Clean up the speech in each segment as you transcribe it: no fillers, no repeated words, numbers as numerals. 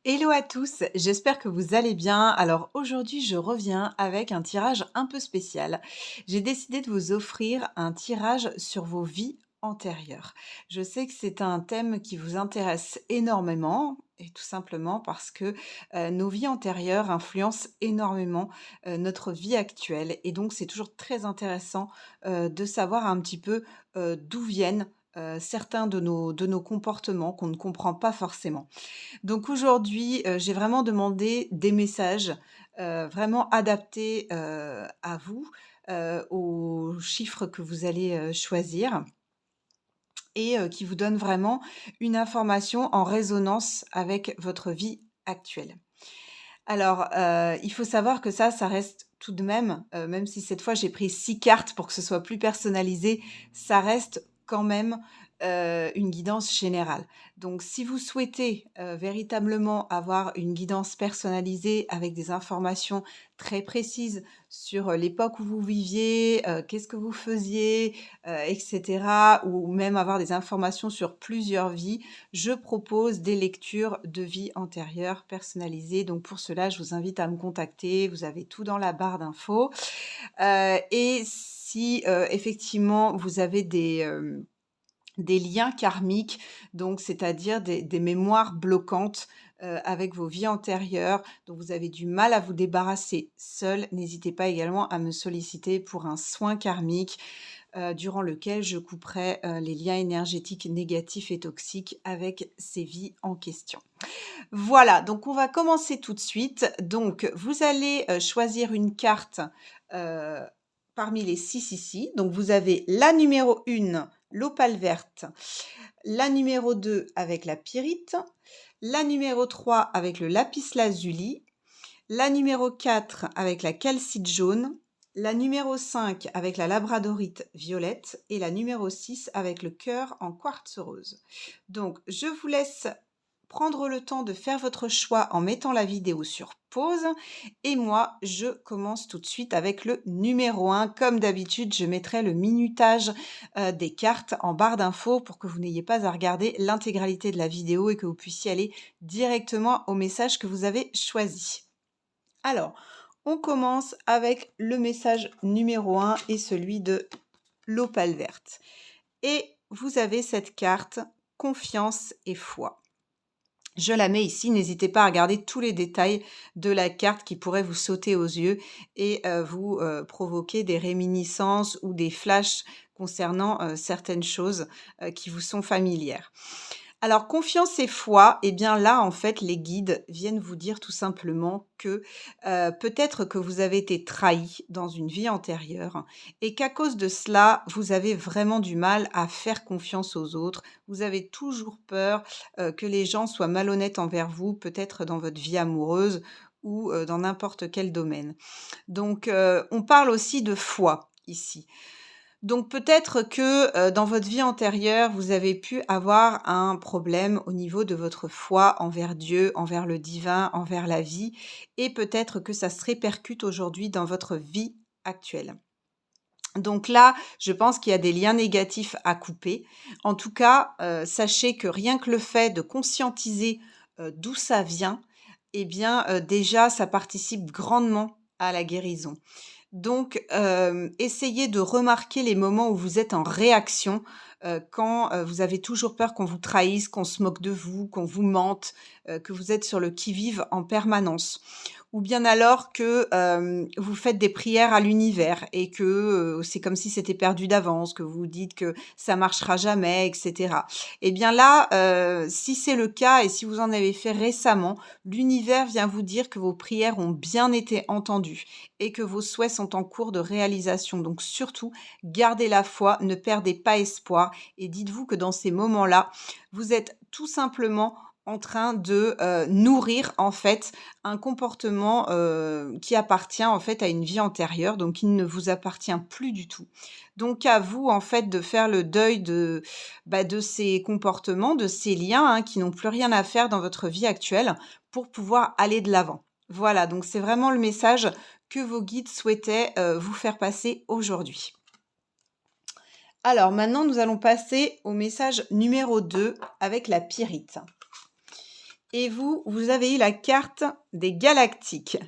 Hello à tous, j'espère que vous allez bien. Alors aujourd'hui, je reviens avec un tirage un peu spécial. J'ai décidé de vous offrir un tirage sur vos vies antérieures. Je sais que c'est un thème qui vous intéresse énormément et tout simplement parce que nos vies antérieures influencent énormément notre vie actuelle et donc c'est toujours très intéressant de savoir un petit peu d'où viennent certains de nos comportements qu'on ne comprend pas forcément. Donc aujourd'hui, j'ai vraiment demandé des messages, vraiment adaptés, à vous, aux chiffres que vous allez, choisir et qui vous donnent vraiment une information en résonance avec votre vie actuelle. Alors, il faut savoir que ça reste tout de même si cette fois j'ai pris 6 cartes pour que ce soit plus personnalisé, ça reste quand même, une guidance générale. Donc si vous souhaitez, véritablement avoir une guidance personnalisée avec des informations très précises sur, l'époque où vous viviez, qu'est-ce que vous faisiez, et cetera, ou même avoir des informations sur plusieurs vies, je propose des lectures de vie antérieure personnalisées. Donc pour cela, je vous invite à me contacter. Vous avez tout dans la barre d'infos. Et si effectivement vous avez des liens karmiques, donc c'est-à-dire des mémoires bloquantes avec vos vies antérieures, dont vous avez du mal à vous débarrasser seul, n'hésitez pas également à me solliciter pour un soin karmique durant lequel je couperai les liens énergétiques négatifs et toxiques avec ces vies en question. Voilà, donc on va commencer tout de suite. Donc vous allez choisir une carte euh, parmi les 6 ici. Donc vous avez la numéro 1, l'opale verte, la numéro 2 avec la pyrite, la numéro 3 avec le lapis lazuli, la numéro 4 avec la calcite jaune, la numéro 5 avec la labradorite violette et la numéro 6 avec le cœur en quartz rose. Donc, je vous laisse prendre le temps de faire votre choix en mettant la vidéo sur pause. Et moi, je commence tout de suite avec le numéro 1. Comme d'habitude, je mettrai le minutage des cartes en barre d'infos pour que vous n'ayez pas à regarder l'intégralité de la vidéo et que vous puissiez aller directement au message que vous avez choisi. Alors, on commence avec le message numéro 1 et celui de l'opale verte. Et vous avez cette carte confiance et foi. Je la mets ici, n'hésitez pas à regarder tous les détails de la carte qui pourraient vous sauter aux yeux et vous provoquer des réminiscences ou des flashs concernant certaines choses qui vous sont familières. Alors, confiance et foi, eh bien là, en fait, les guides viennent vous dire tout simplement que peut-être que vous avez été trahi dans une vie antérieure et qu'à cause de cela, vous avez vraiment du mal à faire confiance aux autres. Vous avez toujours peur que les gens soient malhonnêtes envers vous, peut-être dans votre vie amoureuse ou dans n'importe quel domaine. Donc, on parle aussi de foi ici. Donc peut-être que, dans votre vie antérieure, vous avez pu avoir un problème au niveau de votre foi envers Dieu, envers le divin, envers la vie et peut-être que ça se répercute aujourd'hui dans votre vie actuelle. Donc là, je pense qu'il y a des liens négatifs à couper. En tout cas, sachez que rien que le fait de conscientiser, d'où ça vient, eh bien, déjà ça participe grandement à la guérison. Donc, essayez de remarquer les moments où vous êtes en réaction, quand, vous avez toujours peur qu'on vous trahisse, qu'on se moque de vous, qu'on vous mente, que vous êtes sur le qui-vive en permanence. Ou bien alors que, vous faites des prières à l'univers et que, c'est comme si c'était perdu d'avance, que vous vous dites que ça marchera jamais et cetera. Et bien là, si c'est le cas et si vous en avez fait récemment, l'univers vient vous dire que vos prières ont bien été entendues et que vos souhaits sont en cours de réalisation. Donc surtout, gardez la foi, ne perdez pas espoir et dites-vous que dans ces moments-là, vous êtes tout simplement en train de nourrir en fait un comportement qui appartient en fait à une vie antérieure, donc qui ne vous appartient plus du tout. Donc à vous en fait de faire le deuil de ces comportements, de ces liens qui n'ont plus rien à faire dans votre vie actuelle pour pouvoir aller de l'avant. Voilà, donc c'est vraiment le message que vos guides souhaitaient vous faire passer aujourd'hui. Alors maintenant, nous allons passer au message numéro 2 avec la pyrite. et vous, vous avez eu la carte des galactiques.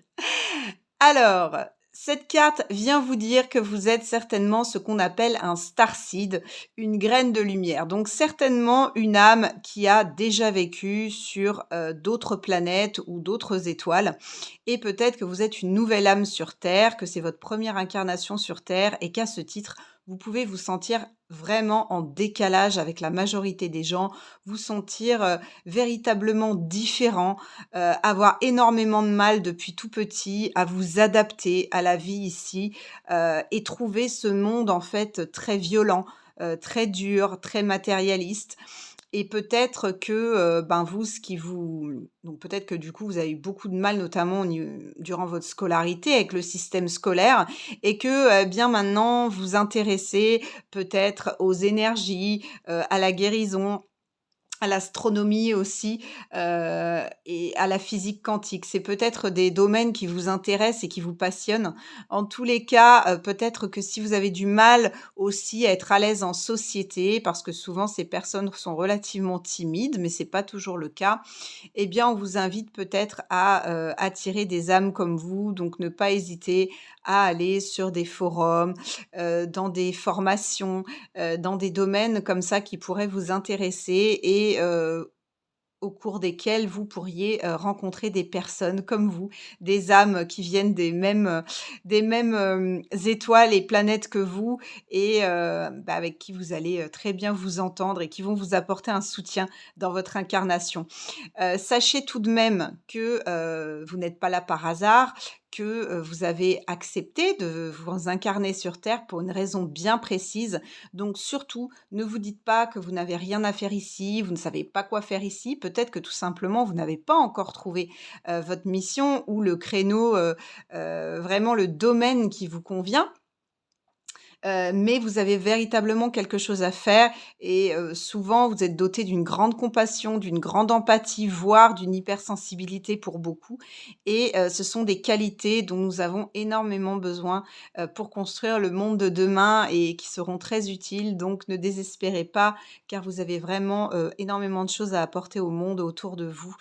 Alors, cette carte vient vous dire que vous êtes certainement ce qu'on appelle un starseed, une graine de lumière. Donc certainement une âme qui a déjà vécu sur d'autres planètes ou d'autres étoiles. Et peut-être que vous êtes une nouvelle âme sur Terre, que c'est votre première incarnation sur Terre et qu'à ce titre, vous pouvez vous sentir vraiment en décalage avec la majorité des gens, vous sentir véritablement différent, avoir énormément de mal depuis tout petit à vous adapter à la vie ici, et trouver ce monde en fait très violent, très dur, très matérialiste et peut-être que, ben, vous ce qui vous donc peut-être que du coup vous avez eu beaucoup de mal notamment au niv durant votre scolarité avec le système scolaire et que, bien maintenant vous intéressez peut-être aux énergies, à la guérison, à l'astronomie aussi, et à la physique quantique. C'est peut-être des domaines qui vous intéressent et qui vous passionnent. En tous les cas, peut-être que si vous avez du mal aussi à être à l'aise en société, parce que souvent ces personnes sont relativement timides, mais c'est pas toujours le cas, eh bien on vous invite peut-être à, attirer des âmes comme vous, donc ne pas hésiter à aller sur des forums, dans des formations, dans des domaines comme ça qui pourraient vous intéresser et au cours desquels vous pourriez, rencontrer des personnes comme vous, des âmes qui viennent des mêmes étoiles et planètes que vous et bah, avec qui vous allez, très bien vous entendre et qui vont vous apporter un soutien dans votre incarnation. Sachez tout de même que, vous n'êtes pas là par hasard, que, vous avez accepté de vous incarner sur terre pour une raison bien précise. Donc surtout, ne vous dites pas que vous n'avez rien à faire ici, vous ne savez pas quoi faire ici. Peut-être que tout simplement, vous n'avez pas encore trouvé, votre mission ou le créneau, vraiment le domaine qui vous convient. Mais vous avez véritablement quelque chose à faire et souvent vous êtes doté d'une grande compassion, d'une grande empathie, voire d'une hypersensibilité pour beaucoup et ce sont des qualités dont nous avons énormément besoin, pour construire le monde de demain et qui seront très utiles. Donc ne désespérez pas car vous avez vraiment, énormément de choses à apporter au monde autour de vous.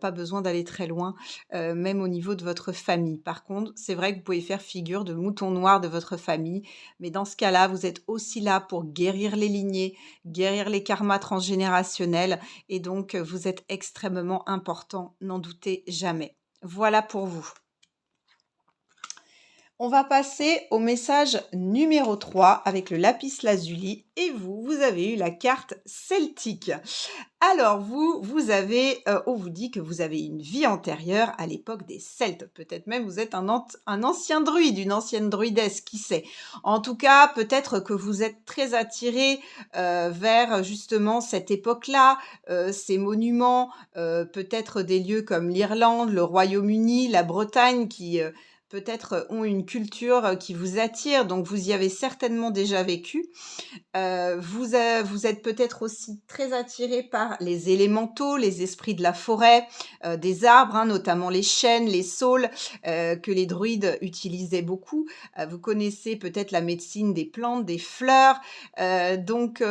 Pas besoin d'aller très loin, même au niveau de votre famille. Par contre, c'est vrai que vous pouvez faire figure de mouton noir de votre famille mais dans ce cas-là, vous êtes aussi là pour guérir les lignées, guérir les karmas transgénérationnels et donc vous êtes extrêmement important, n'en doutez jamais. Voilà pour vous. On va passer au message numéro 3 avec le lapis lazuli et vous, vous avez eu la carte celtique. Alors vous, vous avez, on vous dit que vous avez une vie antérieure à l'époque des Celtes. Peut-être même vous êtes un ancien druide, une ancienne druidesse, qui sait? En tout cas, peut-être que vous êtes très attiré vers justement cette époque-là, ces monuments, peut-être des lieux comme l'Irlande, le Royaume-Uni, la Bretagne qui, peut-être, ont une culture, qui vous attire, donc vous y avez certainement déjà vécu. Vous êtes peut-être aussi très attiré par les élémentaux, les esprits de la forêt, des arbres, hein, notamment les chênes, les saules, que les druides utilisaient beaucoup. Vous connaissez peut-être la médecine des plantes, des fleurs, donc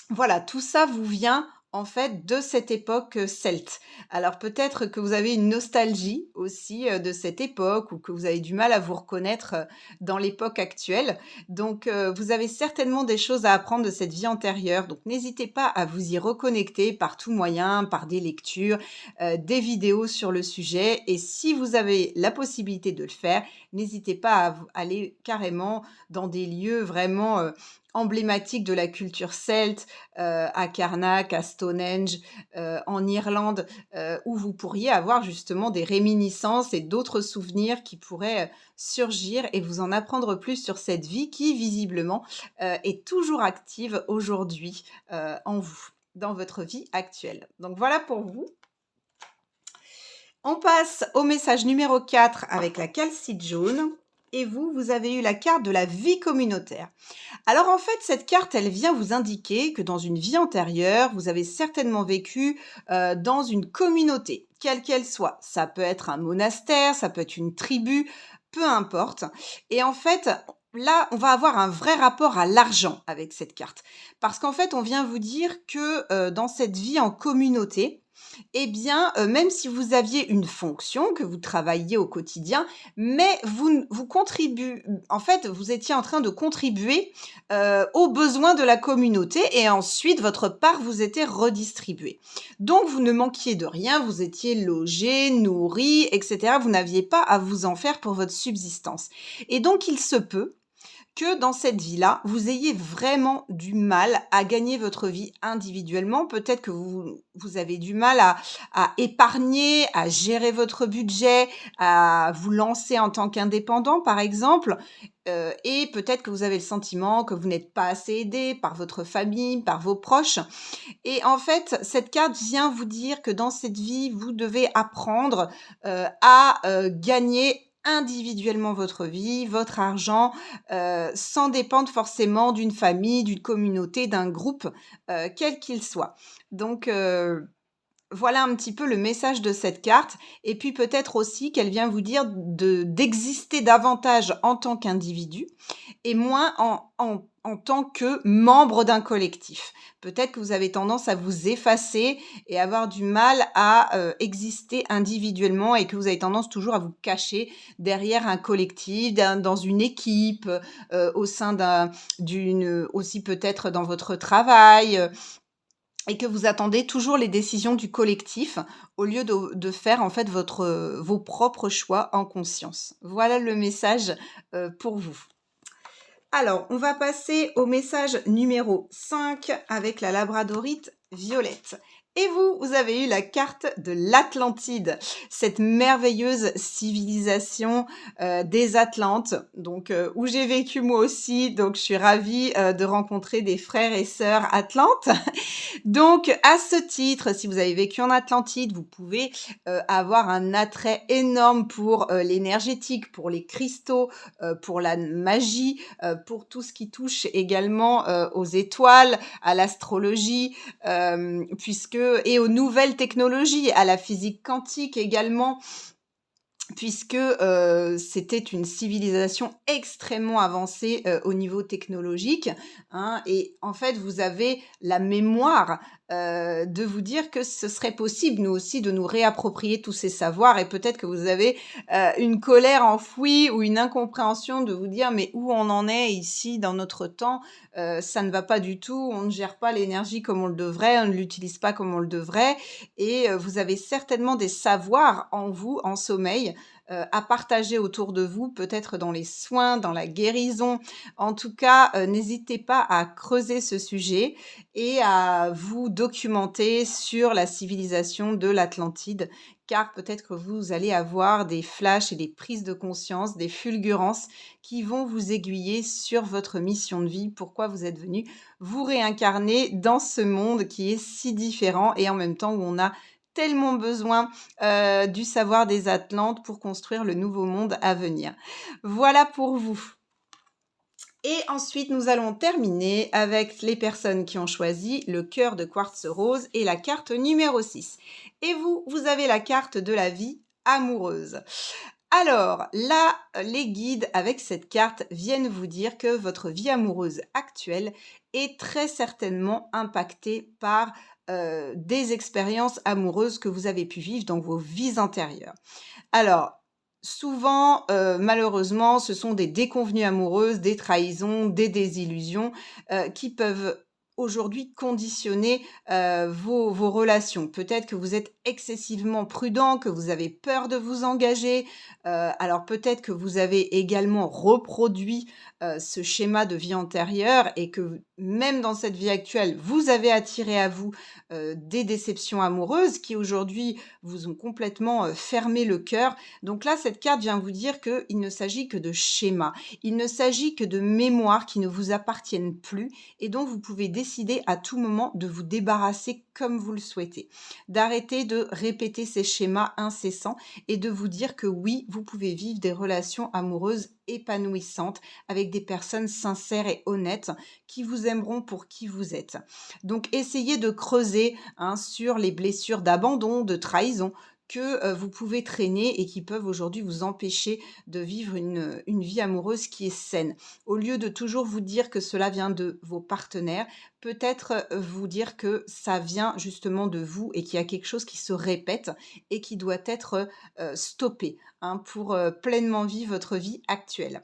voilà, tout ça vous vient en fait de cette époque, celte. Alors peut-être que vous avez une nostalgie aussi, de cette époque ou que vous avez du mal à vous reconnaître, dans l'époque actuelle. Donc vous avez certainement des choses à apprendre de cette vie antérieure. Donc n'hésitez pas à vous y reconnecter par tout moyen, par des lectures, des vidéos sur le sujet et si vous avez la possibilité de le faire, n'hésitez pas à v aller carrément dans des lieux vraiment, emblématiques de la culture celte, à Karnak, à Stonehenge, en Irlande, où vous pourriez avoir justement des réminiscences et d'autres souvenirs qui pourraient, surgir et vous en apprendre plus sur cette vie qui visiblement, est toujours active aujourd'hui, en vous, dans votre vie actuelle. Donc voilà pour vous. On passe au message numéro 4 avec la calcite jaune et vous, vous avez eu la carte de la vie communautaire. Alors en fait, cette carte, elle vient vous indiquer que dans une vie antérieure, vous avez certainement vécu dans une communauté, quelle qu'elle soit. Ça peut être un monastère, ça peut être une tribu, peu importe. Et en fait, là, on va avoir un vrai rapport à l'argent avec cette carte. Parce qu'en fait, on vient vous dire que dans cette vie en communauté, eh bien, même si vous aviez une fonction, que vous travailliez au quotidien, mais vous contribuez, en fait, vous étiez en train de contribuer, aux besoins de la communauté et ensuite votre part vous était redistribuée. Donc vous ne manquiez de rien, vous étiez logés, nourris et cetera. Vous n'aviez pas à vous en faire pour votre subsistance et donc il se peut que dans cette vie-là, vous ayez vraiment du mal à gagner votre vie individuellement. Peut-être que vous avez du mal à épargner, à gérer votre budget, à vous lancer en tant qu'indépendant, par exemple. Et peut-être que vous avez le sentiment que vous n'êtes pas assez aidé par votre famille, par vos proches. Et en fait, cette carte vient vous dire que dans cette vie, vous devez apprendre à gagner individuellement votre vie, votre argent, sans dépendre forcément d'une famille, d'une communauté, d'un groupe, quel qu'il soit. Donc, voilà un petit peu le message de cette carte et puis peut-être aussi qu'elle vient vous dire d'exister davantage en tant qu'individu et moins en tant que membre d'un collectif. Peut-être que vous avez tendance à vous effacer et avoir du mal à exister individuellement et que vous avez tendance toujours à vous cacher derrière un collectif, dans une équipe, au sein d'une aussi peut-être dans votre travail. Et que vous attendez toujours les décisions du collectif au lieu de faire en fait vos propres choix en conscience. Voilà le message pour vous. Alors, on va passer au message numéro 5 avec la labradorite Violette. Et vous avez eu la carte de l'Atlantide, cette merveilleuse civilisation des Atlantes, donc où j'ai vécu moi aussi. Donc, je suis ravie de rencontrer des frères et sœurs Atlantes. Donc, à ce titre, si vous avez vécu en Atlantide, vous pouvez avoir un attrait énorme pour l'énergétique, pour les cristaux, pour la magie, pour tout ce qui touche également aux étoiles, à l'astrologie, et aux nouvelles technologies, à la physique quantique également, puisque c'était une civilisation extrêmement avancée au niveau technologique, hein, et en fait, vous avez la mémoire de vous dire que ce serait possible, nous aussi, de nous réapproprier tous ces savoirs et peut-être que vous avez une colère enfouie ou une incompréhension de vous dire mais où on en est ici dans notre temps, ça ne va pas du tout, on ne gère pas l'énergie comme on le devrait, on ne l'utilise pas comme on le devrait et vous avez certainement des savoirs en vous, en sommeil, à partager autour de vous, peut-être dans les soins, dans la guérison. En tout cas, n'hésitez pas à creuser ce sujet et à vous documenter sur la civilisation de l'Atlantide, car peut-être que vous allez avoir des flashs et des prises de conscience, des fulgurances qui vont vous aiguiller sur votre mission de vie, pourquoi vous êtes venu vous réincarner dans ce monde qui est si différent et en même temps où on a tellement besoin du savoir des Atlantes pour construire le nouveau monde à venir. Voilà pour vous. Et ensuite, nous allons terminer avec les personnes qui ont choisi le cœur de quartz rose et la carte numéro 6. Et vous avez la carte de la vie amoureuse. Alors là, les guides avec cette carte viennent vous dire que votre vie amoureuse actuelle est très certainement impactée par des expériences amoureuses que vous avez pu vivre dans vos vies antérieures. Alors, souvent, malheureusement, ce sont des déconvenues amoureuses, des trahisons, des désillusions qui peuvent aujourd'hui conditionner vos relations. Peut-être que vous êtes excessivement prudent, que vous avez peur de vous engager. Alors peut-être que vous avez également reproduit ce schéma de vie antérieure et que même dans cette vie actuelle, vous avez attiré à vous des déceptions amoureuses qui aujourd'hui vous ont complètement fermé le cœur. Donc là, cette carte vient vous dire qu'il ne s'agit que de schémas. Il ne s'agit que de mémoires qui ne vous appartiennent plus et dont vous pouvez décider à tout moment de vous débarrasser comme vous le souhaitez. D'arrêter de répéter ces schémas incessants et de vous dire que oui, vous pouvez vivre des relations amoureuses épanouissantes avec des personnes sincères et honnêtes qui vous aimeront pour qui vous êtes. Donc essayez de creuser sur les blessures d'abandon, de trahison que, vous pouvez traîner et qui peuvent aujourd'hui vous empêcher de vivre une vie amoureuse qui est saine. Au lieu de toujours vous dire que cela vient de vos partenaires, peut-être, vous dire que ça vient justement de vous et qu'il y a quelque chose qui se répète et qui doit être, stoppé, hein, pour, pleinement vivre votre vie actuelle.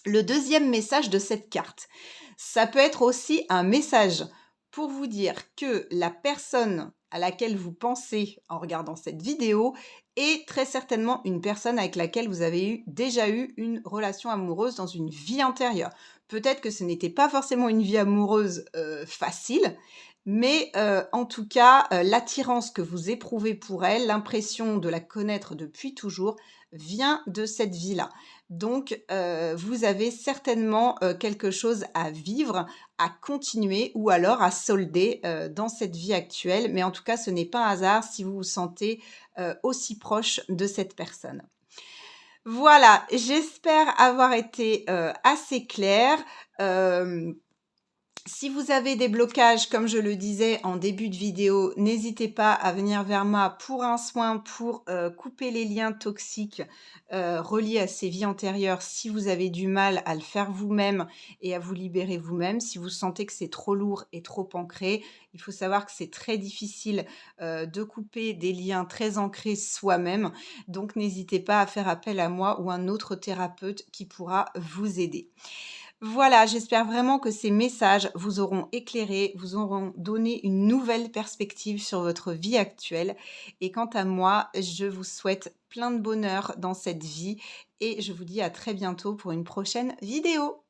Le deuxième message de cette carte, ça peut être aussi un message pour vous dire que la personne à laquelle vous pensez en regardant cette vidéo est très certainement une personne avec laquelle vous avez déjà eu une relation amoureuse dans une vie antérieure. Peut-être que ce n'était pas forcément une vie amoureuse facile, mais en tout cas, l'attirance que vous éprouvez pour elle, l'impression de la connaître depuis toujours, vient de cette vie-là. Donc, vous avez certainement, quelque chose à vivre, à continuer ou alors à solder, dans cette vie actuelle. Mais en tout cas, ce n'est pas un hasard si vous vous sentez, aussi proche de cette personne. Voilà, j'espère avoir été, assez claire. Hem Si vous avez des blocages, comme je le disais en début de vidéo, n'hésitez pas à venir vers moi pour un soin, pour couper les liens toxiques reliés à ces vies antérieures si vous avez du mal à le faire vous-même et à vous libérer vous-même. Si vous sentez que c'est trop lourd et trop ancré, il faut savoir que c'est très difficile de couper des liens très ancrés soi-même. Donc n'hésitez pas à faire appel à moi ou un autre thérapeute qui pourra vous aider. Voilà, j'espère vraiment que ces messages vous auront éclairé, vous auront donné une nouvelle perspective sur votre vie actuelle. Et quant à moi, je vous souhaite plein de bonheur dans cette vie et je vous dis à très bientôt pour une prochaine vidéo.